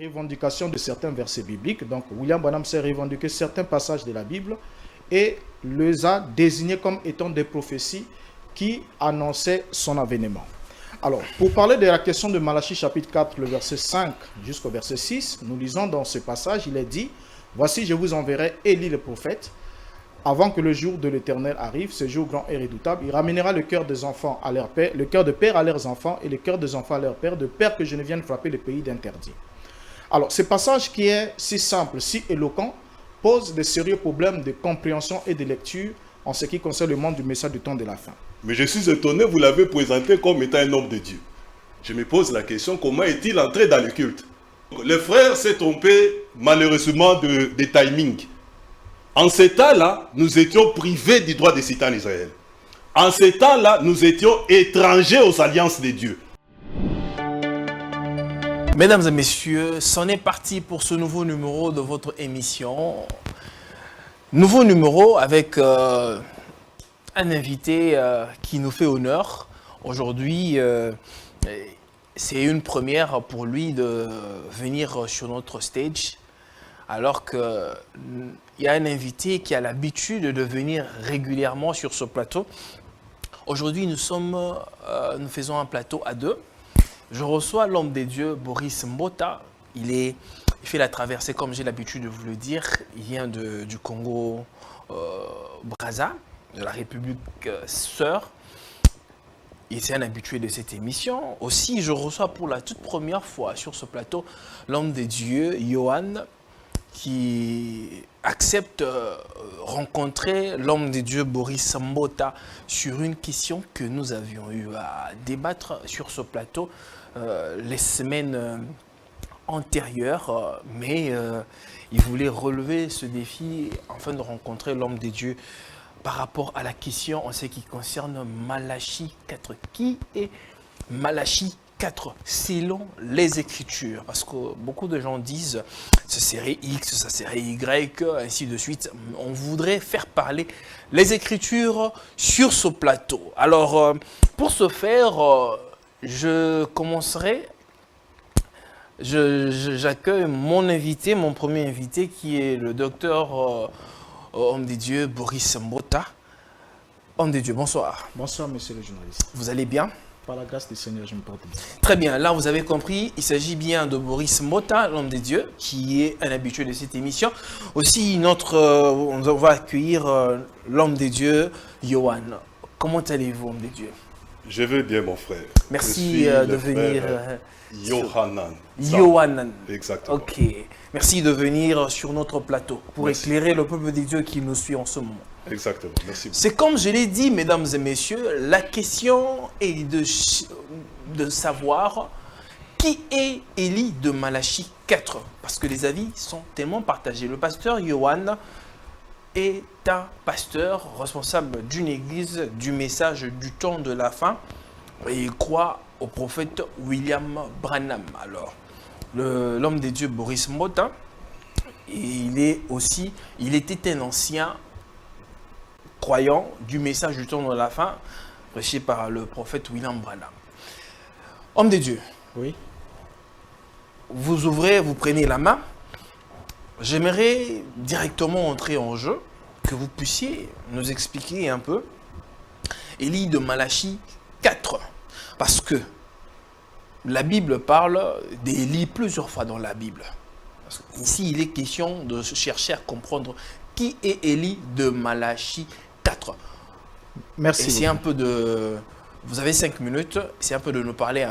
Revendication de certains versets bibliques. Donc, William Branham s'est revendiqué certains passages de la Bible et les a désignés comme étant des prophéties qui annonçaient son avènement. Alors, pour parler de la question de Malachie chapitre 4, le verset 5 jusqu'au verset 6, nous lisons dans ce passage, il est dit « Voici, je vous enverrai Élie le prophète, avant que le jour de l'Éternel arrive, ce jour grand et redoutable, il ramènera le cœur des enfants à leur père, le cœur de père à leurs enfants et le cœur des enfants à leur père, de peur que je ne vienne frapper le pays d'interdit. » Alors, ce passage qui est si simple, si éloquent, pose de sérieux problèmes de compréhension et de lecture en ce qui concerne le monde du message du temps de la fin. Mais je suis étonné, vous l'avez présenté comme étant un homme de Dieu. Je me pose la question, comment est-il entré dans le culte? Le frère s'est trompé malheureusement de timing. En ce temps-là, nous étions privés du droit de citer en Israël. En ce temps-là, nous étions étrangers aux alliances de Dieu. Mesdames et messieurs, c'en est parti pour ce nouveau numéro de votre émission. Nouveau numéro avec un invité qui nous fait honneur. Aujourd'hui, c'est une première pour lui de venir sur notre stage. Alors qu'il y a un invité qui a l'habitude de venir régulièrement sur ce plateau. Aujourd'hui, nous faisons un plateau à deux. Je reçois l'homme des dieux, Boris Mbota. Il fait la traversée, comme j'ai l'habitude de vous le dire. Il vient du Congo Brazza, de la République sœur. Et c'est un habitué de cette émission. Aussi, je reçois pour la toute première fois sur ce plateau l'homme des dieux, Johan, qui accepte rencontrer l'homme des dieux Boris Mbota sur une question que nous avions eu à débattre sur ce plateau les semaines antérieures, mais il voulait relever ce défi afin de rencontrer l'homme des dieux par rapport à la question en ce qui concerne Malachie 4. Qui est Malachie 4 selon les Écritures? Parce que beaucoup de gens disent ce serait X, ça serait Y, ainsi de suite. On voudrait faire parler les Écritures sur ce plateau. Alors, pour ce faire, je commencerai. J'accueille mon invité, mon premier invité, qui est le docteur homme des dieux, Boris Mbota. Homme des dieux, bonsoir. Bonsoir, monsieur le journaliste. Vous allez bien? Par la grâce du Seigneur, je me porte bien. Très bien, là vous avez compris, il s'agit bien de Boris Mbota, l'homme des dieux, qui est un habitué de cette émission. Aussi, on va accueillir l'homme des dieux, Johan. Comment allez-vous, homme des dieux? Je vais bien, mon frère. Merci de venir. Yohanan. Yohanan. Exactement. Ok. Merci de venir sur notre plateau pour éclairer le peuple des dieux qui nous suit en ce moment. Exactement. Merci beaucoup. C'est comme je l'ai dit, mesdames et messieurs, la question est de savoir qui est Élie de Malachie 4. Parce que les avis sont tellement partagés. Le pasteur Johan est un pasteur responsable d'une église du message du temps de la fin et il croit au prophète William Branham. Alors, l'homme des dieux Boris Mbota, il était un ancien croyant du message du temps de la fin prêché par le prophète William Branham. Homme des dieux, oui. Vous ouvrez, vous prenez la main. J'aimerais directement entrer en jeu, que vous puissiez nous expliquer un peu Élie de Malachie 4. Parce que la Bible parle d'Élie plusieurs fois dans la Bible. Ici, il est question de chercher à comprendre qui est Élie de Malachie 4. Merci. Et c'est un peu de... Vous avez 5 minutes, c'est un peu de nous parler.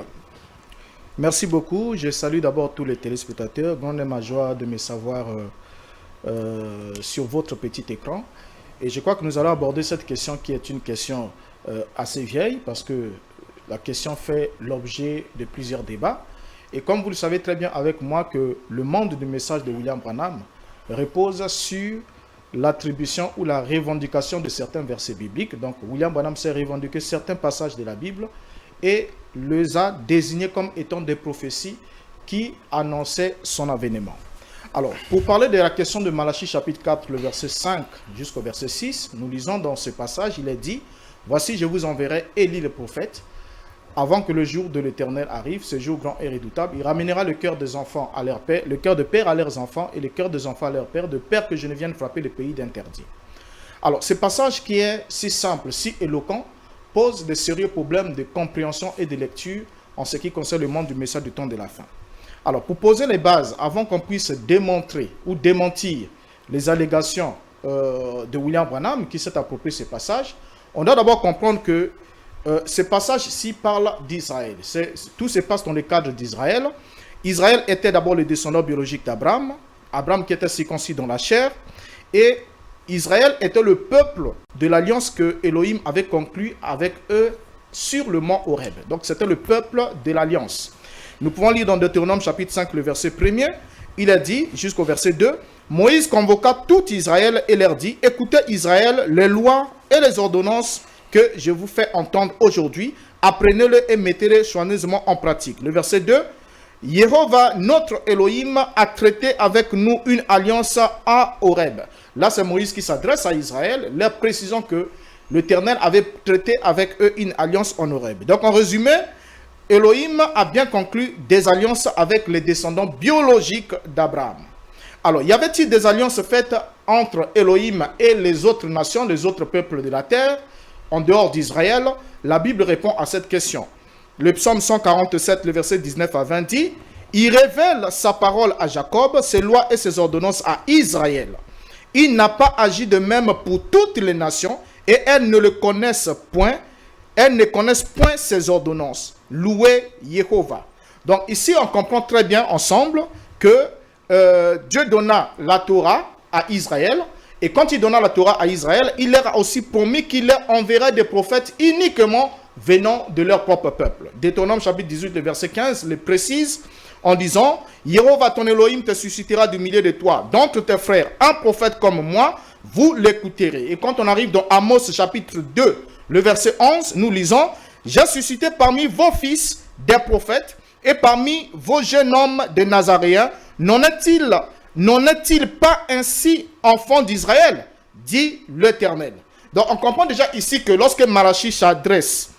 Merci beaucoup. Je salue d'abord tous les téléspectateurs. Grande est ma joie de me savoir sur votre petit écran. Et je crois que nous allons aborder cette question qui est une question assez vieille parce que la question fait l'objet de plusieurs débats. Et comme vous le savez très bien avec moi que le monde du message de William Branham repose sur l'attribution ou la revendication de certains versets bibliques. Donc William Branham s'est revendiqué certains passages de la Bible et les a désignés comme étant des prophéties qui annonçaient son avènement. Alors, pour parler de la question de Malachie chapitre 4, le verset 5 jusqu'au verset 6, nous lisons dans ce passage, il est dit « Voici, je vous enverrai Élie le prophète, avant que le jour de l'Éternel arrive, ce jour grand et redoutable. Il ramènera le cœur des enfants à leur père, le cœur de père à leurs enfants et le cœur des enfants à leur père, de peur que je ne vienne frapper le pays d'interdit. Alors, ce passage qui est si simple, si éloquent, pose de sérieux problèmes de compréhension et de lecture en ce qui concerne le monde du message du temps de la fin. Alors, pour poser les bases, avant qu'on puisse démontrer ou démentir les allégations de William Branham qui s'est approprié ce passage, on doit d'abord comprendre que ce passage-ci parle d'Israël. Tout se passe dans le cadre d'Israël. Israël était d'abord le descendant biologique d'Abraham, Abraham qui était circoncis dans la chair, et Israël était le peuple de l'alliance que Elohim avait conclue avec eux sur le mont Horeb. Donc c'était le peuple de l'alliance. Nous pouvons lire dans Deutéronome chapitre 5 le verset 1er, il est dit jusqu'au verset 2, Moïse convoqua tout Israël et leur dit, écoutez Israël, les lois et les ordonnances que je vous fais entendre aujourd'hui, apprenez-les et mettez-les soigneusement en pratique. Le verset 2, Jéhovah, notre Elohim, a traité avec nous une alliance à Horeb. Là, c'est Moïse qui s'adresse à Israël, leur précisant que l'Éternel avait traité avec eux une alliance en Horeb. Donc, en résumé, Elohim a bien conclu des alliances avec les descendants biologiques d'Abraham. Alors, y avait-il des alliances faites entre Elohim et les autres nations, les autres peuples de la terre, en dehors d'Israël? La Bible répond à cette question. Le psaume 147, le verset 19 à 20 dit, « Il révèle sa parole à Jacob, ses lois et ses ordonnances à Israël. Il n'a pas agi de même pour toutes les nations, et elles ne le connaissent point. Elles ne connaissent point ses ordonnances. Louez Jéhovah. » Donc ici, on comprend très bien ensemble que Dieu donna la Torah à Israël. Et quand il donna la Torah à Israël, il leur a aussi promis qu'il leur enverrait des prophètes uniquement venant de leur propre peuple. Deutéronome chapitre 18, le verset 15 le précise en disant « Jéhovah ton Elohim te suscitera du milieu de toi, d'entre tes frères, un prophète comme moi, vous l'écouterez. » Et quand on arrive dans Amos chapitre 2, le verset 11, nous lisons « J'ai suscité parmi vos fils des prophètes et parmi vos jeunes hommes des Nazaréens, n'en est-il pas ainsi, enfants d'Israël, dit l'Éternel. » Donc on comprend déjà ici que lorsque Malachi s'adresse,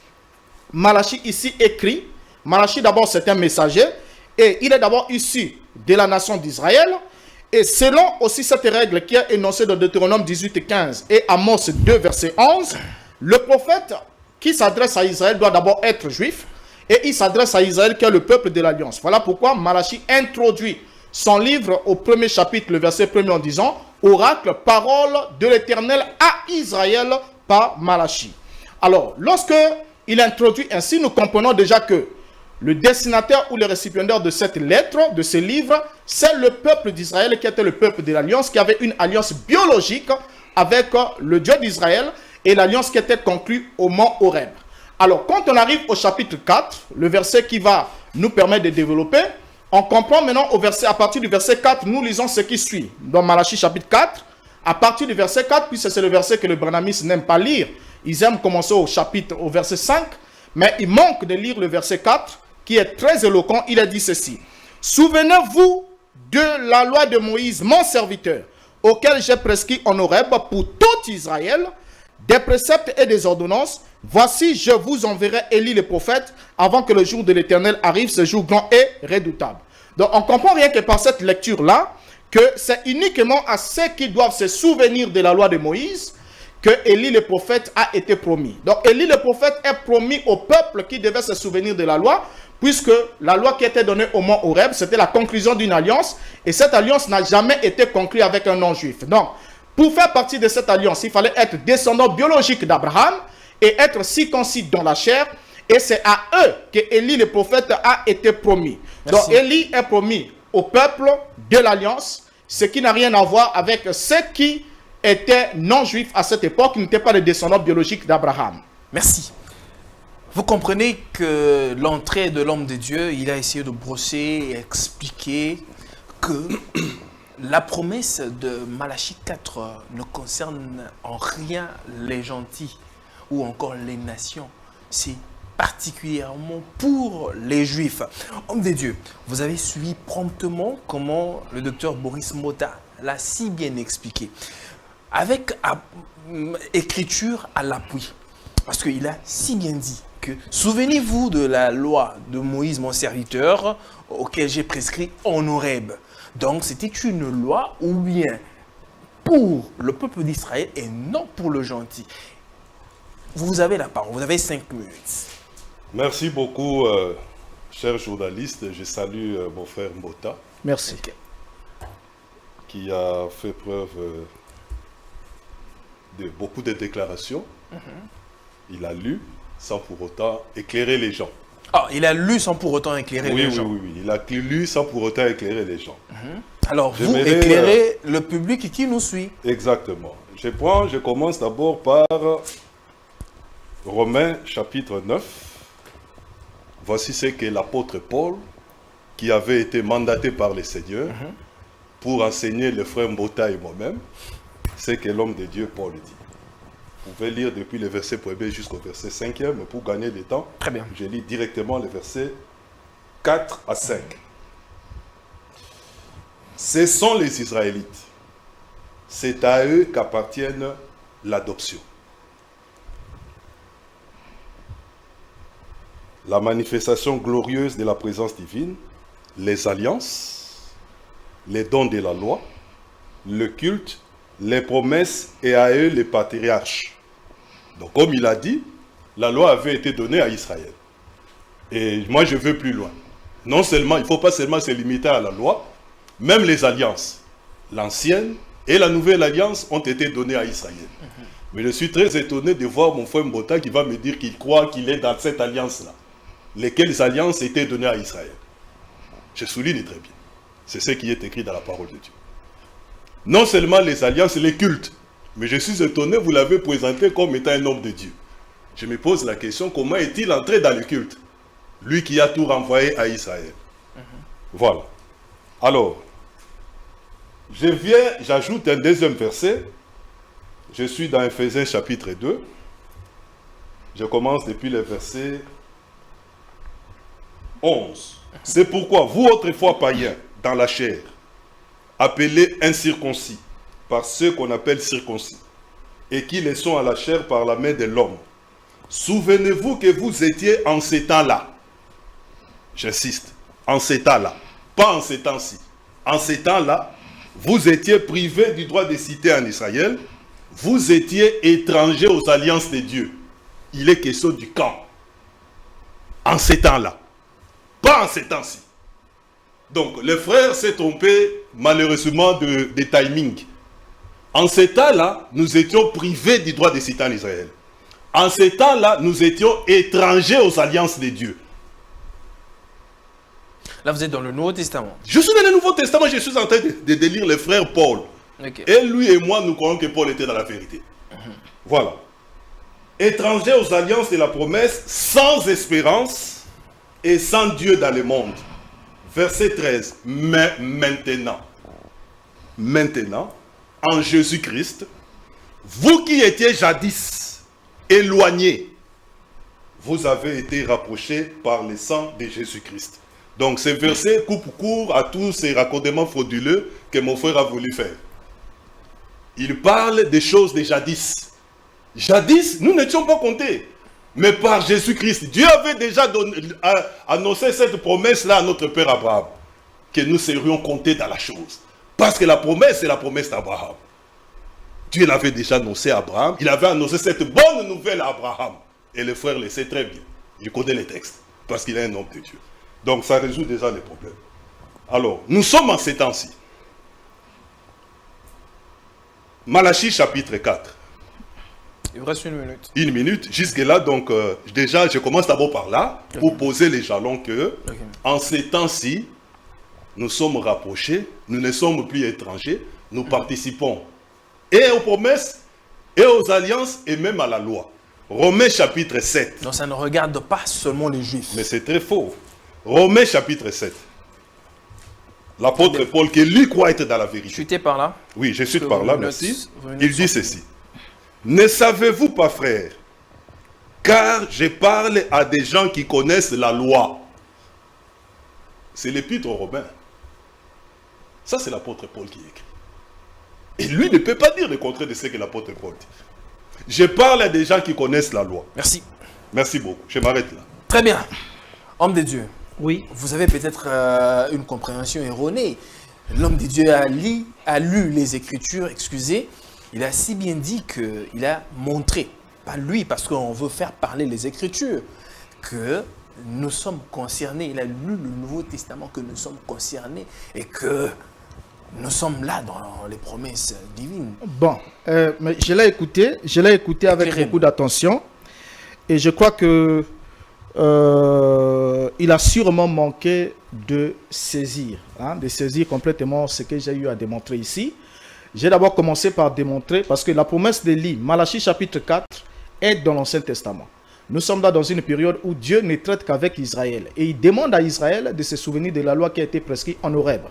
Malachi ici écrit, Malachi d'abord c'est un messager, et il est d'abord issu de la nation d'Israël, et selon aussi cette règle qui est énoncée dans Deutéronome 18, 15 et Amos 2, verset 11, le prophète qui s'adresse à Israël doit d'abord être juif, et il s'adresse à Israël qui est le peuple de l'Alliance. Voilà pourquoi Malachi introduit son livre au premier chapitre, le verset 1er en disant « Oracle, parole de l'Éternel à Israël par Malachi ». Alors, lorsque il introduit ainsi, nous comprenons déjà que le destinataire ou le récipiendaire de cette lettre, de ce livre, c'est le peuple d'Israël qui était le peuple de l'Alliance, qui avait une alliance biologique avec le Dieu d'Israël et l'alliance qui était conclue au mont Horeb. Alors, quand on arrive au chapitre 4, le verset qui va nous permettre de développer, on comprend maintenant à partir du verset 4, nous lisons ce qui suit. Dans Malachi chapitre 4, à partir du verset 4, puisque c'est le verset que le branamistes n'aiment pas lire, ils aiment commencer au verset 5, mais il manque de lire le verset 4, qui est très éloquent. Il a dit ceci. « Souvenez-vous de la loi de Moïse, mon serviteur, auquel j'ai prescrit en Horeb pour tout Israël, des préceptes et des ordonnances. Voici, je vous enverrai Élie le prophète, avant que le jour de l'Éternel arrive, ce jour grand et redoutable. » Donc, on comprend rien que par cette lecture-là, que c'est uniquement à ceux qui doivent se souvenir de la loi de Moïse que Élie le prophète a été promis. Donc, Élie le prophète est promis au peuple qui devait se souvenir de la loi, puisque la loi qui était donnée au mont Horeb, c'était la conclusion d'une alliance, et cette alliance n'a jamais été conclue avec un non-juif. Donc, pour faire partie de cette alliance, il fallait être descendant biologique d'Abraham et être circoncis dans la chair, et c'est à eux que Élie le prophète a été promis. Merci. Donc, Élie est promis au peuple de l'alliance, ce qui n'a rien à voir avec ceux qui étaient non-juifs à cette époque, qui n'étaient pas les descendants biologiques d'Abraham. Merci. Vous comprenez que l'entrée de l'homme de Dieu, il a essayé de brosser et expliquer que la promesse de Malachi 4 ne concerne en rien les gentils ou encore les nations. C'est particulièrement pour les Juifs. Homme de Dieu, vous avez suivi promptement comment le docteur Boris Motta l'a si bien expliqué. Avec écriture à l'appui. Parce qu'il a si bien dit que souvenez-vous de la loi de Moïse, mon serviteur, auquel j'ai prescrit en Horeb. Donc, c'était une loi ou bien pour le peuple d'Israël et non pour le gentil. Vous avez la parole, vous avez 5 minutes. Merci beaucoup, cher journaliste. Je salue mon frère Mbota. Merci. Okay. Qui a fait preuve de beaucoup de déclarations. Il a lu sans pour autant éclairer les gens. Ah, il a lu sans pour autant éclairer les gens. Oui. Il a lu sans pour autant éclairer les gens. Alors, vous éclairez le public qui nous suit. Exactement. Je commence d'abord par Romains chapitre 9. Voici ce que l'apôtre Paul, qui avait été mandaté par le Seigneur pour enseigner le frère Mbota et moi-même, c'est que l'homme de Dieu Paul dit. Vous pouvez lire depuis le verset 1er jusqu'au verset 5e, mais pour gagner du temps, très bien, je lis directement les versets 4 à 5. Ce sont les Israélites. C'est à eux qu'appartienne l'adoption. La manifestation glorieuse de la présence divine, les alliances, les dons de la loi, le culte, les promesses et à eux les patriarches. Donc comme il a dit, la loi avait été donnée à Israël. Et moi je veux plus loin. Non seulement, il ne faut pas seulement se limiter à la loi, même les alliances, l'ancienne et la nouvelle alliance ont été données à Israël. Mais je suis très étonné de voir mon frère Mbota qui va me dire qu'il croit qu'il est dans cette alliance-là. Lesquelles alliances étaient données à Israël. Je souligne très bien. C'est ce qui est écrit dans la parole de Dieu. Non seulement les alliances et les cultes, mais je suis étonné, vous l'avez présenté comme étant un homme de Dieu. Je me pose la question, comment est-il entré dans le culte? Lui qui a tout renvoyé à Israël. Voilà. Alors, j'ajoute un deuxième verset. Je suis dans Ephésiens chapitre 2. Je commence depuis le verset 11. C'est pourquoi vous autrefois païens dans la chair, appelés incirconcis par ceux qu'on appelle circoncis, et qui les sont à la chair par la main de l'homme. Souvenez-vous que vous étiez en ces temps-là. J'insiste, en ces temps-là, pas en ces temps-ci. En ces temps-là, vous étiez privés du droit de cité en Israël, vous étiez étrangers aux alliances de Dieu. Il est question du camp. En ces temps-là. Pas en ces temps-ci. Donc, le frère s'est trompé malheureusement de timing. En ces temps-là, nous étions privés du droit de cité en Israël. En ces temps-là, nous étions étrangers aux alliances de Dieu. Là, vous êtes dans le Nouveau Testament. Je suis dans le Nouveau Testament, je suis en train de lire le frère Paul. Okay. Et lui et moi, nous croyons que Paul était dans la vérité. Voilà. Étrangers aux alliances de la promesse, sans espérance et sans Dieu dans le monde. Verset 13. Mais maintenant, en Jésus-Christ, vous qui étiez jadis éloignés, vous avez été rapprochés par le sang de Jésus-Christ. Donc ce verset coupe court à tous ces raccordements frauduleux que mon frère a voulu faire. Il parle des choses de jadis. Jadis, nous n'étions pas comptés. Mais par Jésus-Christ, Dieu avait déjà annoncé cette promesse-là à notre père Abraham. Que nous serions comptés dans la chose. Parce que la promesse, c'est la promesse d'Abraham. Dieu l'avait déjà annoncé à Abraham. Il avait annoncé cette bonne nouvelle à Abraham. Et le frère le sait très bien. Il connaît les textes. Parce qu'il est un homme de Dieu. Donc ça résout déjà les problèmes. Alors, nous sommes en ces temps-ci. Malachie chapitre 4. Il vous reste 1 minute. 1 minute. Jusque-là, donc, déjà, je commence d'abord par là, pour poser les jalons que, en ces temps-ci, nous sommes rapprochés, nous ne sommes plus étrangers, nous participons et aux promesses, et aux alliances, et même à la loi. Romains chapitre 7. Donc ça ne regarde pas seulement les Juifs. Mais c'est très faux. Romains chapitre 7. L'apôtre Paul, qui lui croit être dans la vérité. Chutez par là. Oui, je suis par là, merci. Il dit ceci. Ne savez-vous pas, frères, car je parle à des gens qui connaissent la loi. C'est l'épître aux Romains. Ça, c'est l'apôtre Paul qui écrit. Et lui ne peut pas dire le contraire de ce que l'apôtre Paul dit. Je parle à des gens qui connaissent la loi. Merci. Merci beaucoup. Je m'arrête là. Très bien. Homme de Dieu, Oui. vous avez peut-être une compréhension erronée. L'homme de Dieu a lu les Écritures, excusez. Il a si bien dit qu'il a montré, pas lui, parce qu'on veut faire parler les Écritures, que nous sommes concernés. Il a lu le Nouveau Testament, que nous sommes concernés et que nous sommes là dans les promesses divines. Bon, mais je l'ai écouté avec Éclairez-nous. beaucoup d'attention. Et je crois que il a sûrement manqué de saisir complètement ce que j'ai eu à démontrer ici. J'ai d'abord commencé par démontrer, parce que la promesse d'Élie, Malachie chapitre 4, est dans l'Ancien Testament. Nous sommes là dans une période où Dieu ne traite qu'avec Israël. Et il demande à Israël de se souvenir de la loi qui a été prescrite en Horeb.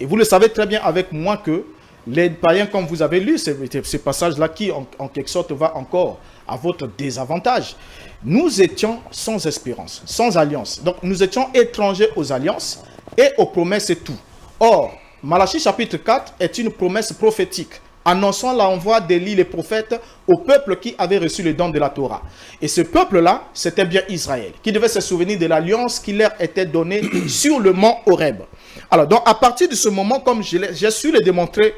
Et vous le savez très bien avec moi que les païens, comme vous avez lu, ce passage-là qui, en quelque sorte, va encore à votre désavantage. Nous étions sans espérance, sans alliance. Donc, nous étions étrangers aux alliances et aux promesses et tout. Or, Malachie chapitre 4 est une promesse prophétique, annonçant l'envoi d'Élie le prophète au peuple qui avait reçu le don de la Torah. Et ce peuple-là, c'était bien Israël, qui devait se souvenir de l'alliance qui leur était donnée sur le mont Horeb. Alors, donc, à partir de ce moment, comme j'ai su le démontrer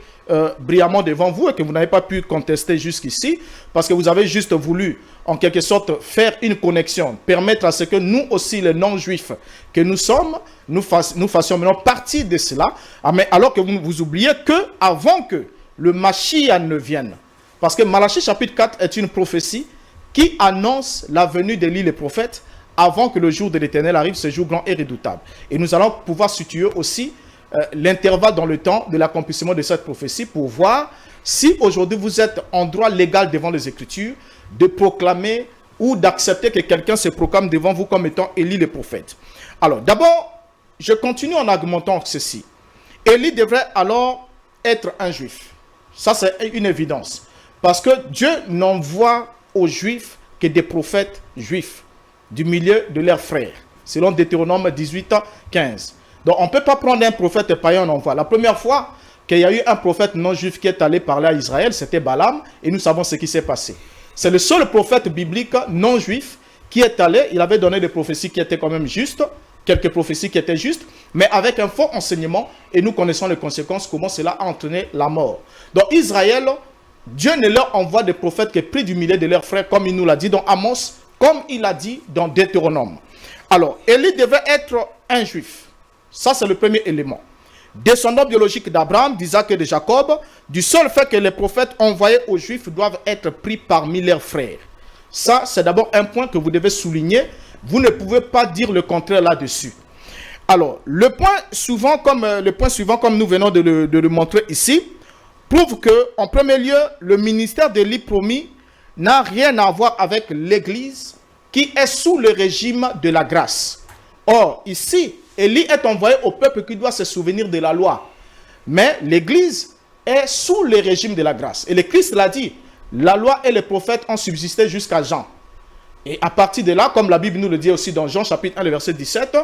brillamment devant vous et que vous n'avez pas pu contester jusqu'ici, parce que vous avez juste voulu, en quelque sorte, faire une connexion, permettre à ce que nous aussi, les non-juifs que nous sommes, nous fassions maintenant partie de cela, mais alors que vous oubliez que avant que le Mashiach ne vienne, parce que Malachie chapitre 4 est une prophétie qui annonce la venue d'Élie le prophète avant que le jour de l'Éternel arrive, ce jour grand et redoutable. Et nous allons pouvoir situer aussi l'intervalle dans le temps de l'accomplissement de cette prophétie pour voir si aujourd'hui vous êtes en droit légal devant les Écritures de proclamer ou d'accepter que quelqu'un se proclame devant vous comme étant Élie le prophète. Alors d'abord, je continue en argumentant ceci. Élie devrait alors être un juif. Ça c'est une évidence. Parce que Dieu n'envoie aux juifs que des prophètes juifs du milieu de leurs frères, selon Deutéronome 18, 15. Donc, on ne peut pas prendre un prophète païen, on envoie. La première fois qu'il y a eu un prophète non-juif qui est allé parler à Israël, c'était Balaam, et nous savons ce qui s'est passé. C'est le seul prophète biblique non-juif qui est allé, il avait donné des prophéties qui étaient quand même justes, quelques prophéties qui étaient justes, mais avec un faux enseignement, et nous connaissons les conséquences, comment cela a entraîné la mort. Donc, Israël, Dieu ne leur envoie des prophètes que pris du milieu de leurs frères, comme il nous l'a dit dans Amos, comme il l'a dit dans Deutéronome. Alors, Élie devait être un juif. Ça, c'est le premier élément. Descendant biologique d'Abraham, d'Isaac et de Jacob, du seul fait que les prophètes envoyés aux Juifs doivent être pris parmi leurs frères. Ça, c'est d'abord un point que vous devez souligner. Vous ne pouvez pas dire le contraire là-dessus. Alors, le point suivant, comme nous venons de le montrer ici, prouve que, en premier lieu, le ministère d'Élie promis n'a rien à voir avec l'Église qui est sous le régime de la grâce. Or, ici, Élie est envoyé au peuple qui doit se souvenir de la loi. Mais l'Église est sous le régime de la grâce. Et le Christ l'a dit, la loi et les prophètes ont subsisté jusqu'à Jean. Et à partir de là, comme la Bible nous le dit aussi dans Jean chapitre 1, le verset 17,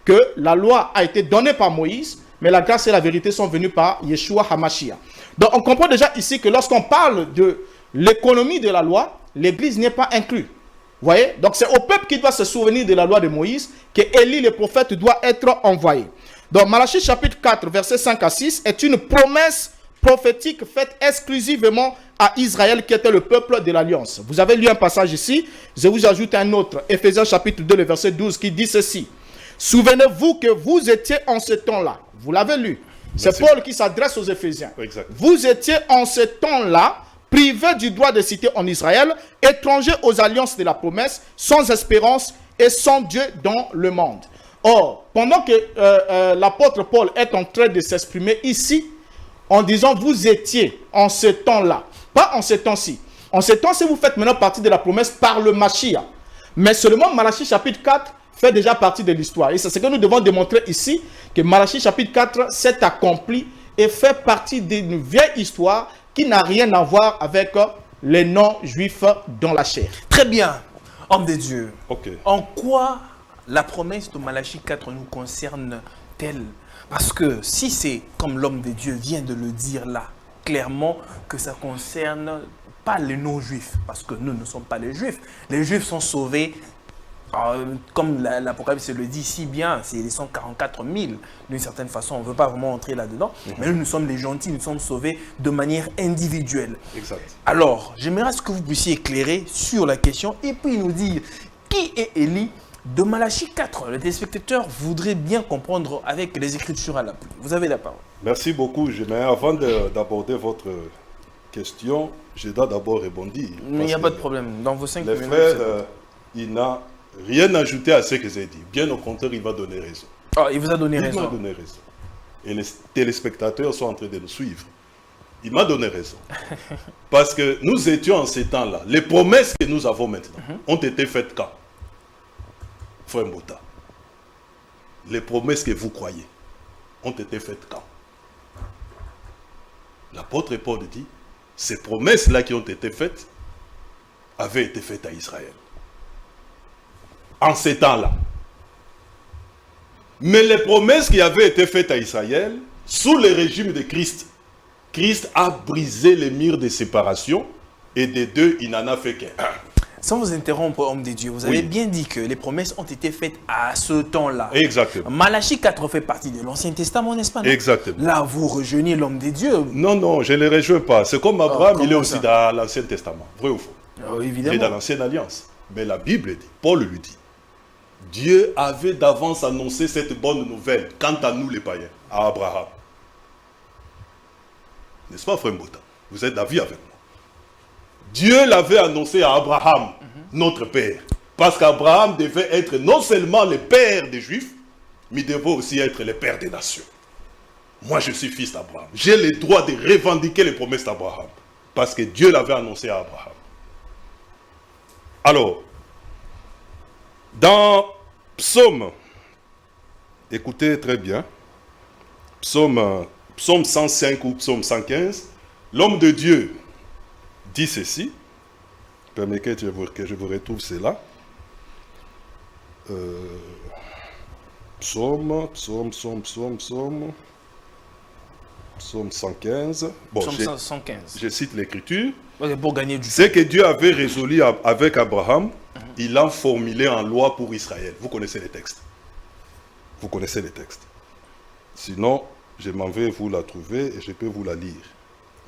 que la loi a été donnée par Moïse, mais la grâce et la vérité sont venues par Yeshua HaMashiach. Donc on comprend déjà ici que lorsqu'on parle de l'économie de la loi, l'Église n'est pas inclue. Vous voyez? Donc c'est au peuple qui doit se souvenir de la loi de Moïse que Élie le prophète doit être envoyé. Donc Malachie chapitre 4 versets 5 à 6 est une promesse prophétique faite exclusivement à Israël qui était le peuple de l'Alliance. Vous avez lu un passage ici, je vous ajoute un autre, Éphésiens chapitre 2 le verset 12 qui dit ceci. Souvenez-vous que vous étiez en ce temps-là. Vous l'avez lu. C'est Paul qui s'adresse aux Éphésiens. Exact. Vous étiez en ce temps-là privés du droit de cité en Israël, étrangers aux alliances de la promesse, sans espérance et sans Dieu dans le monde. Or, pendant que l'apôtre Paul est en train de s'exprimer ici, en disant vous étiez en ce temps-là, pas en ce temps-ci. En ce temps-ci, vous faites maintenant partie de la promesse par le Mashiach. Mais seulement Malachie chapitre 4 fait déjà partie de l'histoire. Et c'est ce que nous devons démontrer ici, que Malachie chapitre 4 s'est accompli et fait partie d'une vieille histoire qui n'a rien à voir avec les non-juifs dans la chair. Très bien, homme de Dieu. Ok. En quoi la promesse de Malachie 4 nous concerne-t-elle? Parce que si c'est comme l'homme de Dieu vient de le dire là, clairement que ça concerne pas les non-juifs, parce que nous ne sommes pas les juifs. Les juifs sont sauvés Comme l'Apocalypse le dit si bien, c'est les 144 000. D'une certaine façon, on ne veut pas vraiment entrer là-dedans. Mais nous sommes les gentils, nous sommes sauvés de manière individuelle. Exact. Alors, j'aimerais que vous puissiez éclairer sur la question et puis nous dire qui est Élie de Malachie 4. Le téléspectateur voudrait bien comprendre avec les Écritures à l'appui. Vous avez la parole. Merci beaucoup. Mais avant d'aborder votre question, je dois d'abord rebondir. Il n'y a pas de problème. Dans vos 5 les minutes. frères, il n'a rien ajouté à ce que j'ai dit. Bien au contraire, il va donner raison. Il vous a donné raison. Il m'a donné raison. Et les téléspectateurs sont en train de nous suivre. Il m'a donné raison. Parce que nous étions en ces temps-là. Les promesses que nous avons maintenant ont été faites quand? Frère Mbota. Les promesses que vous croyez ont été faites quand? L'apôtre Paul dit, ces promesses-là qui ont été faites avaient été faites à Israël. En ces temps-là. Mais les promesses qui avaient été faites à Israël, sous le régime de Christ, Christ a brisé les murs de séparation et des deux, il n'en a fait qu'un. Sans vous interrompre, homme de Dieu, vous avez bien dit que les promesses ont été faites à ce temps-là. Exactement. Malachie 4 fait partie de l'Ancien Testament, n'est-ce pas? Exactement. Là, vous rejoignez l'homme de Dieu. Non, non, je ne les rejoins pas. C'est comme Abraham, il est aussi dans l'Ancien Testament. Vrai ou faux? Évidemment. Il est dans l'Ancienne Alliance. Mais la Bible dit, Paul lui dit, Dieu avait d'avance annoncé cette bonne nouvelle, quant à nous les païens, à Abraham. N'est-ce pas, frère Mbota? Vous êtes d'avis avec moi. Dieu l'avait annoncé à Abraham, notre père. Parce qu'Abraham devait être non seulement le père des Juifs, mais il devait aussi être le père des nations. Moi, je suis fils d'Abraham. J'ai le droit de revendiquer les promesses d'Abraham. Parce que Dieu l'avait annoncé à Abraham. Alors, dans Psaume, écoutez très bien, Psaume 105 ou Psaume 115, l'homme de Dieu dit ceci. Permettez que je vous retrouve cela. Psaume 115. Bon, Psaume 115. Je cite l'écriture. Pour gagner du temps. C'est que Dieu avait résolu avec Abraham, il a formulé en loi pour Israël. Vous connaissez les textes. Vous connaissez les textes. Sinon, je m'en vais vous la trouver et je peux vous la lire.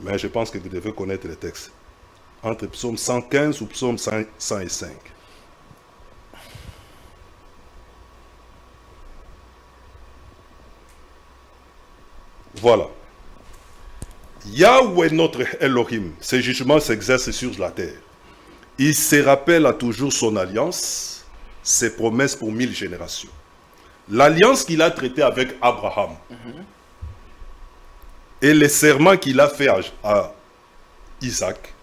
Mais je pense que vous devez connaître les textes. Entre Psaume 115 ou Psaume 105. Voilà. Yahweh notre Elohim, ses jugements s'exercent sur la terre. Il se rappelle à toujours son alliance, ses promesses pour 1000 générations. L'alliance qu'il a traitée avec Abraham et les serments qu'il a fait à Isaac,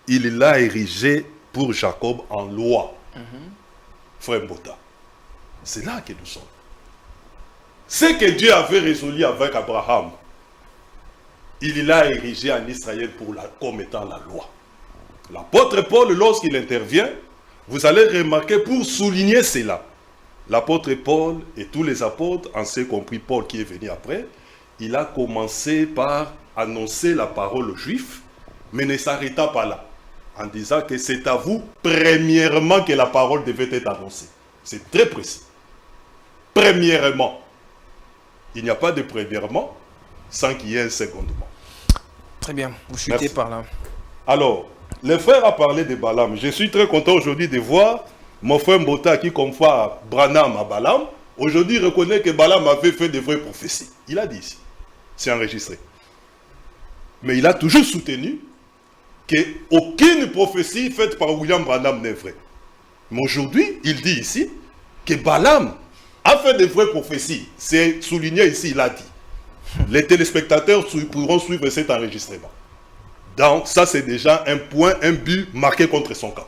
il l'a érigé pour Jacob en loi. Frère Mbota, c'est là que nous sommes. Ce que Dieu avait résolu avec Abraham, il l'a érigé en Israël comme étant la loi. L'apôtre Paul, lorsqu'il intervient, vous allez remarquer pour souligner cela. L'apôtre Paul et tous les apôtres, en ce compris Paul qui est venu après, il a commencé par annoncer la parole aux Juifs, mais ne s'arrêta pas là, en disant que c'est à vous, premièrement, que la parole devait être annoncée. C'est très précis. Premièrement. Il n'y a pas de premièrement sans qu'il y ait un secondement. Très bien, vous chutez par là. Alors, le frère a parlé de Balaam. Je suis très content aujourd'hui de voir mon frère Mbota qui confond Branham à Balaam. Aujourd'hui, il reconnaît que Balaam avait fait de vraies prophéties. Il a dit ici. C'est enregistré. Mais il a toujours soutenu qu'aucune prophétie faite par William Branham n'est vraie. Mais aujourd'hui, il dit ici que Balaam a fait de vraies prophéties. C'est souligné ici, il a dit. Les téléspectateurs pourront suivre cet enregistrement. Donc, ça, c'est déjà un point, un but marqué contre son camp.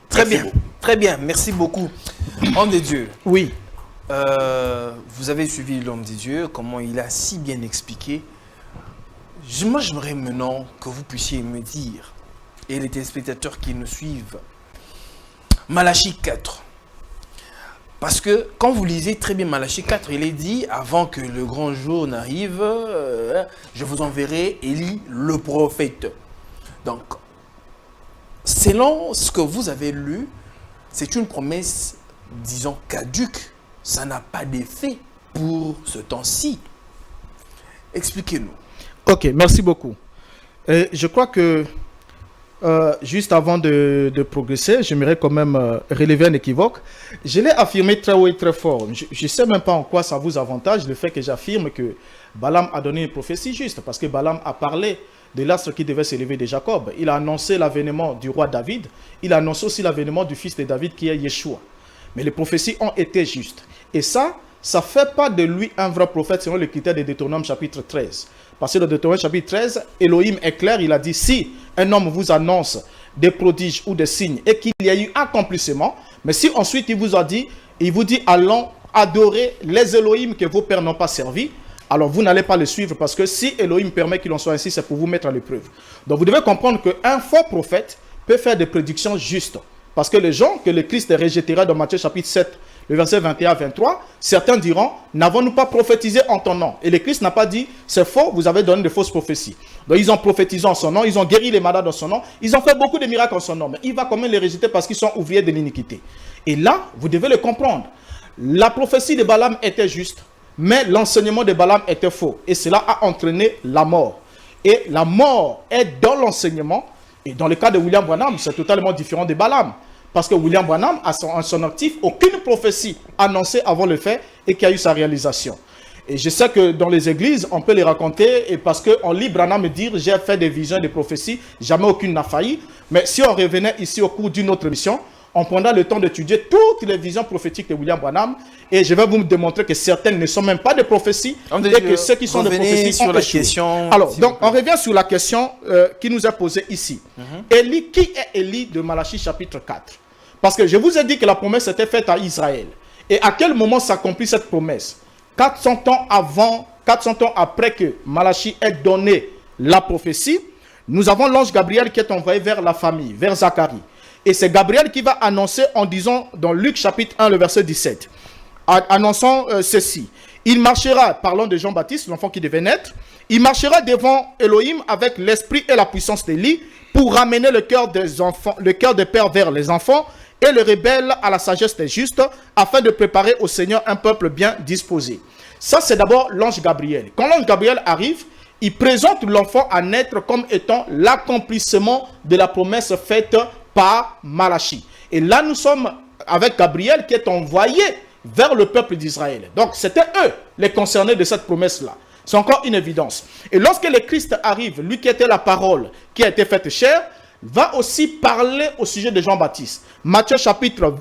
Très bien, très bien. Merci beaucoup. Homme de Dieu. Oui. Vous avez suivi l'homme de Dieu, comment il a si bien expliqué. Moi, j'aimerais maintenant que vous puissiez me dire, et les téléspectateurs qui nous suivent, Malachie 4. Parce que quand vous lisez très bien Malachie 4, il est dit, avant que le grand jour n'arrive, je vous enverrai Élie le prophète. Donc, selon ce que vous avez lu, c'est une promesse disons, caduque. Ça n'a pas d'effet pour ce temps-ci. Expliquez-nous. Ok, merci beaucoup. Je crois que, juste avant de progresser, j'aimerais quand même relever un équivoque. Je l'ai affirmé très haut et très fort. Je ne sais même pas en quoi ça vous avantage le fait que j'affirme que Balaam a donné une prophétie juste, parce que Balaam a parlé de l'astre qui devait s'élever de Jacob. Il a annoncé l'avènement du roi David. Il a annoncé aussi l'avènement du fils de David qui est Yeshua. Mais les prophéties ont été justes. Et ça ne fait pas de lui un vrai prophète selon les critères de Deutéronome chapitre 13. Parce que dans Deutéronome chapitre 13, Elohim est clair, il a dit, si un homme vous annonce des prodiges ou des signes et qu'il y a eu accomplissement, mais si ensuite il vous dit, allons adorer les Elohim que vos pères n'ont pas servis, alors vous n'allez pas le suivre, parce que si Elohim permet qu'il en soit ainsi, c'est pour vous mettre à l'épreuve. Donc vous devez comprendre qu'un faux prophète peut faire des prédictions justes. Parce que les gens que le Christ rejettera dans Matthieu chapitre 7, le verset 21 à 23, certains diront, n'avons-nous pas prophétisé en ton nom? Et le Christ n'a pas dit, c'est faux, vous avez donné de fausses prophéties. Donc ils ont prophétisé en son nom, ils ont guéri les malades en son nom, ils ont fait beaucoup de miracles en son nom. Mais il va quand même les rejeter parce qu'ils sont ouvriers de l'iniquité. Et là, vous devez le comprendre. La prophétie de Balaam était juste, mais l'enseignement de Balaam était faux. Et cela a entraîné la mort. Et la mort est dans l'enseignement. Et dans le cas de William Branham, c'est totalement différent de Balaam. Parce que William Branham a en son actif aucune prophétie annoncée avant le fait et qui a eu sa réalisation. Et je sais que dans les églises, on peut les raconter, et parce qu'on lit Branham dire, j'ai fait des visions, des prophéties, jamais aucune n'a failli. Mais si on revenait ici au cours d'une autre émission, on prendra le temps d'étudier toutes les visions prophétiques de William Branham, et je vais vous démontrer que certaines ne sont même pas des prophéties, et que ceux qui sont des prophéties sur ont la échoué. question. Alors, donc, on revient sur la question qui nous est posée ici. Élie, qui est Élie de Malachie chapitre 4? Parce que je vous ai dit que la promesse était faite à Israël. Et à quel moment s'accomplit cette promesse? 400 ans après que Malachie ait donné la prophétie, nous avons l'ange Gabriel qui est envoyé vers la famille, vers Zacharie. Et c'est Gabriel qui va annoncer en disant dans Luc chapitre 1, le verset 17, annonçant ceci. Il marchera, parlant de Jean-Baptiste, l'enfant qui devait naître, il marchera devant Elohim avec l'esprit et la puissance d'Élie pour ramener le cœur des enfants, le cœur des pères vers les enfants et le rebelle à la sagesse des justes, afin de préparer au Seigneur un peuple bien disposé. Ça, c'est d'abord l'ange Gabriel. Quand l'ange Gabriel arrive, il présente l'enfant à naître comme étant l'accomplissement de la promesse faite par Malachie. Et là, nous sommes avec Gabriel qui est envoyé vers le peuple d'Israël. Donc, c'était eux les concernés de cette promesse-là. C'est encore une évidence. Et lorsque le Christ arrive, lui qui était la parole qui a été faite chair, va aussi parler au sujet de Jean-Baptiste. Matthieu chapitre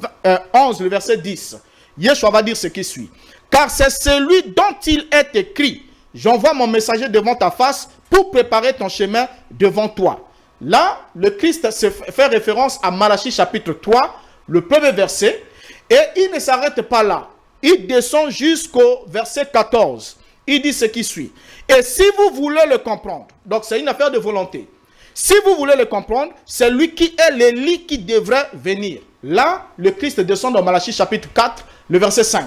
11, le verset 10. Yeshua va dire ce qui suit. Car c'est celui dont il est écrit, j'envoie mon messager devant ta face pour préparer ton chemin devant toi. Là, le Christ se fait référence à Malachie chapitre 3, le premier verset, et il ne s'arrête pas là. Il descend jusqu'au verset 14. Il dit ce qui suit. Et si vous voulez le comprendre, donc c'est une affaire de volonté. Si vous voulez le comprendre, c'est lui qui est l'Élie qui devrait venir. Là, le Christ descend dans Malachie chapitre 4, le verset 5.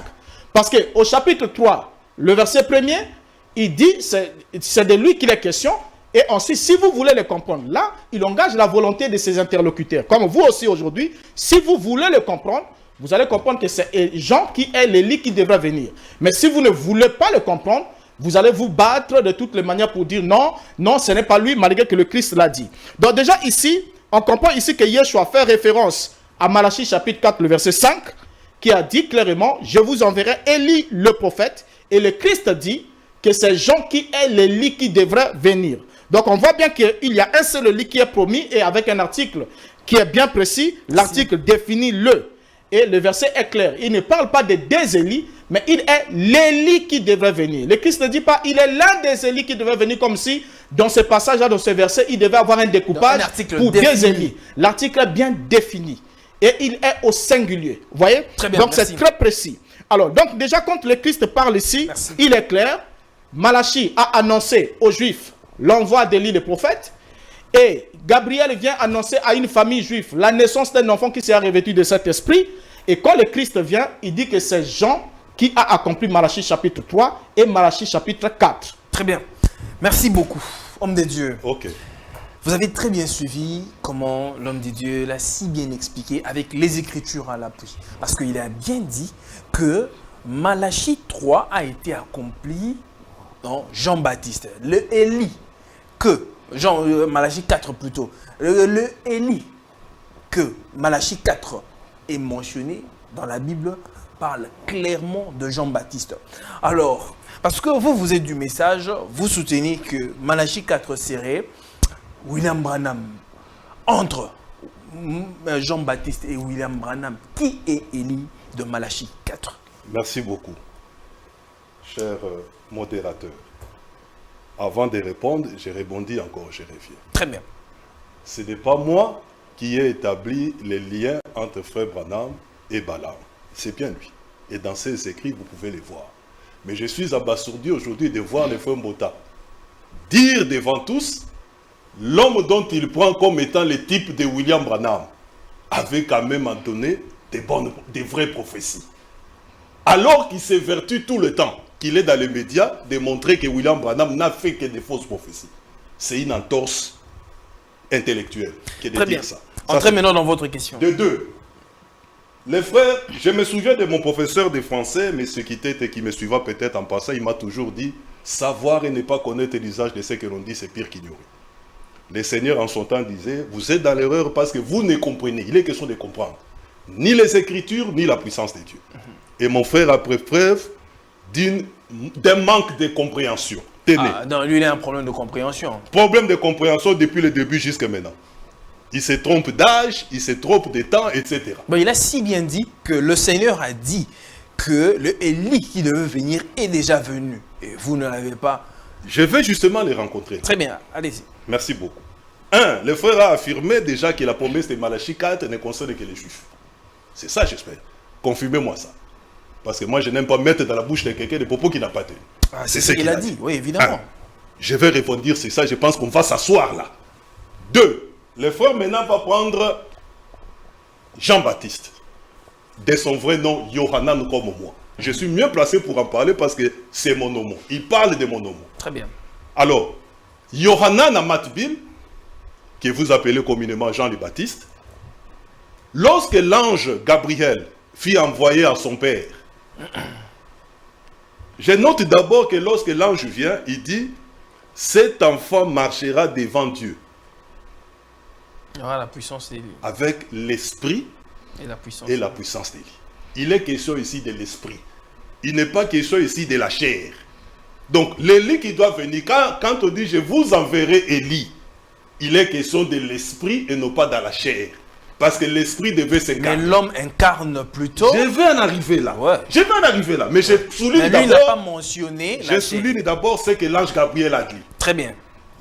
Parce qu'au chapitre 3, le verset 1er, il dit, c'est de lui qu'il est question. Et ensuite, si vous voulez le comprendre, là, il engage la volonté de ses interlocuteurs. Comme vous aussi aujourd'hui, si vous voulez le comprendre, vous allez comprendre que c'est Jean qui est l'Élie qui devrait venir. Mais si vous ne voulez pas le comprendre, vous allez vous battre de toutes les manières pour dire non, non, ce n'est pas lui, malgré que le Christ l'a dit. Donc déjà ici, on comprend ici que Yeshua fait référence à Malachie chapitre 4, le verset 5, qui a dit clairement, je vous enverrai Élie le prophète. Et le Christ dit que c'est Jean qui est l'Élie qui devrait venir. Donc on voit bien qu'il y a un seul Élie qui est promis, et avec un article qui est bien précis, l'article définit le. Et le verset est clair. Il ne parle pas de des Élie, mais il est l'Élie qui devrait venir. Le Christ ne dit pas, il est l'un des Élie qui devrait venir, comme si, dans ce passage-là, dans ce verset, il devait avoir un découpage pour des Élie. L'article est bien défini. Et il est au singulier. Vous voyez? Très bien, donc c'est très précis. Alors, donc déjà, quand le Christ parle ici, il est clair. Malachie a annoncé aux Juifs l'envoi d'Élie le prophète. Et Gabriel vient annoncer à une famille juive la naissance d'un enfant qui sera revêtu de cet esprit. Et quand le Christ vient, il dit que c'est Jean qui a accompli Malachie chapitre 3 et Malachie chapitre 4. Très bien. Merci beaucoup, homme de Dieu. Ok. Vous avez très bien suivi comment l'homme de Dieu l'a si bien expliqué avec les Écritures à l'appui. Parce qu'il a bien dit que Malachie 3 a été accompli dans Jean-Baptiste. Le Élie que, Malachie 4 plutôt, le Élie que Malachie 4 est mentionné dans la Bible parle clairement de Jean-Baptiste. Alors, parce que vous êtes du message, vous soutenez que Malachie 4 serait William Branham. Entre Jean-Baptiste et William Branham, qui est Élie de Malachie 4? Merci beaucoup, cher modérateur. Avant de répondre, je rebondis encore, je reviens. Très bien. Ce n'est pas moi qui ai établi les liens entre frère Branham et Balaam. C'est bien lui. Et dans ses écrits, vous pouvez les voir. Mais je suis abasourdi aujourd'hui de voir le frère Mbota dire devant tous l'homme dont il prend comme étant le type de William Branham avait quand même donné des vraies prophéties. Alors qu'il s'évertue tout le temps qu'il est dans les médias de montrer que William Branham n'a fait que des fausses prophéties. C'est une entorse intellectuelle qui est de dire ça. Entrez maintenant dans votre question. De deux, les frères, je me souviens de mon professeur de français, M. Kitete, qui me suivra peut-être en passant, il m'a toujours dit, savoir et ne pas connaître l'usage de ce que l'on dit, c'est pire qu'ignorer. Le Seigneur en son temps disait, vous êtes dans l'erreur parce que vous ne comprenez, il est question de comprendre, ni les Écritures, ni la puissance de Dieu. Et mon frère a fait preuve d'un manque de compréhension. Non, lui, il a un problème de compréhension. Problème de compréhension depuis le début jusqu'à maintenant. Il se trompe d'âge, il se trompe de temps, etc. Bon, il a si bien dit que le Seigneur a dit que le Élie qui devait venir est déjà venu. Et vous ne l'avez pas. Je vais justement les rencontrer. Très bien, allez-y. Merci beaucoup. Le frère a affirmé déjà que la promesse de Malachie 4 ne concerne que les Juifs. C'est ça, j'espère. Confirmez-moi ça. Parce que moi, je n'aime pas mettre dans la bouche de quelqu'un des propos qu'il n'a pas tenus. C'est ce qu'il a dit, oui, évidemment. Je vais répondre, c'est ça, je pense qu'on va s'asseoir là. 2. Le frère maintenant va prendre Jean-Baptiste, de son vrai nom, Yohanan comme moi. Je suis mieux placé pour en parler parce que c'est mon nom. Il parle de mon nom. Très bien. Alors, Yohanan à Matbil, que vous appelez communément Jean le Baptiste, lorsque l'ange Gabriel fut envoyé à son père, je note d'abord que lorsque l'ange vient, il dit, cet enfant marchera devant Dieu. Il y aura la puissance d'Élie. Avec l'esprit et la puissance d'Élie. Il est question ici de l'esprit. Il n'est pas question ici de la chair. Donc, l'Élie qui doit venir, quand on dit je vous enverrai Élie, il est question de l'esprit et non pas dans la chair. Parce que l'esprit devait s'incarner. Mais l'homme incarne plutôt. Je vais en arriver là. Ouais. Je vais en arriver là. Mais je souligne d'abord. Il n'a pas mentionné. Je souligne d'abord ce que l'ange Gabriel a dit. Très bien.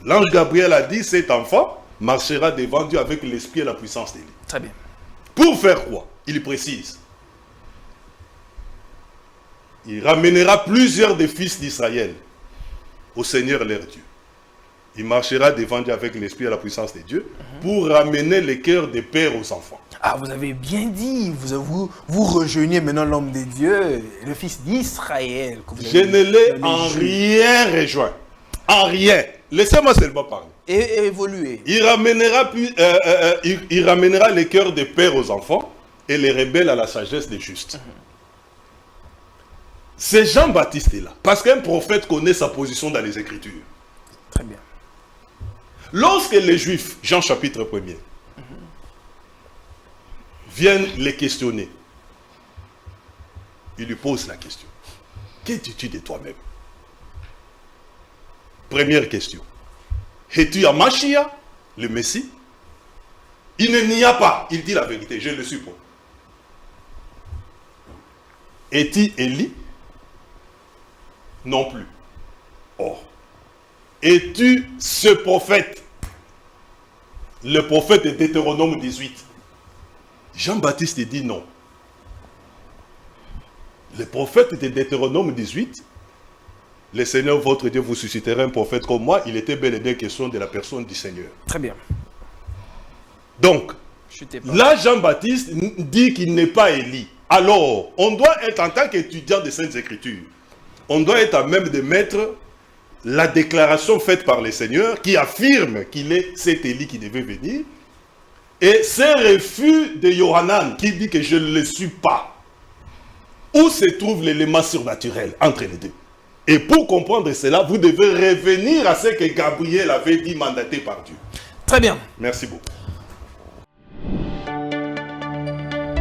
L'ange Gabriel a dit cet enfant marchera devant Dieu avec l'esprit et la puissance d'Élie. Très bien. Pour faire quoi? Il précise. Il ramènera plusieurs des fils d'Israël au Seigneur leur Dieu. Il marchera devant Dieu avec l'esprit et la puissance de Dieu pour ramener les cœurs des pères aux enfants. Ah, vous avez bien dit, vous rejoignez maintenant l'homme de Dieu, le fils d'Israël. Je ne l'ai en rien rejoint. En rien. Laissez-moi seulement parler. Et évoluer. Il ramènera les cœurs des pères aux enfants et les rebelles à la sagesse des justes. C'est Jean-Baptiste là. Parce qu'un prophète connaît sa position dans les Écritures. Très bien. Lorsque les Juifs, Jean chapitre 1er, viennent les questionner, ils lui posent la question. Que dis-tu de toi-même? Première question. Es-tu Mashiach, le Messie? Il ne n'y a pas. Il dit la vérité, je le suppose. Es-tu Élie? Non plus. Or, es-tu ce prophète? Le prophète de Deutéronome 18. Jean-Baptiste dit non. Le prophète de Deutéronome 18, le Seigneur votre Dieu vous suscitera un prophète comme moi, il était bel et bien question de la personne du Seigneur. Très bien. Donc, là Jean-Baptiste dit qu'il n'est pas Élie. Alors, on doit être en tant qu'étudiant des Saintes Écritures, on doit être à même de mettre la déclaration faite par le Seigneur qui affirme qu'il est cet Élie qui devait venir, et ce refus de Yohanan qui dit que je ne le suis pas. Où se trouve l'élément surnaturel entre les deux? Et pour comprendre cela, vous devez revenir à ce que Gabriel avait dit, mandaté par Dieu. Très bien. Merci beaucoup.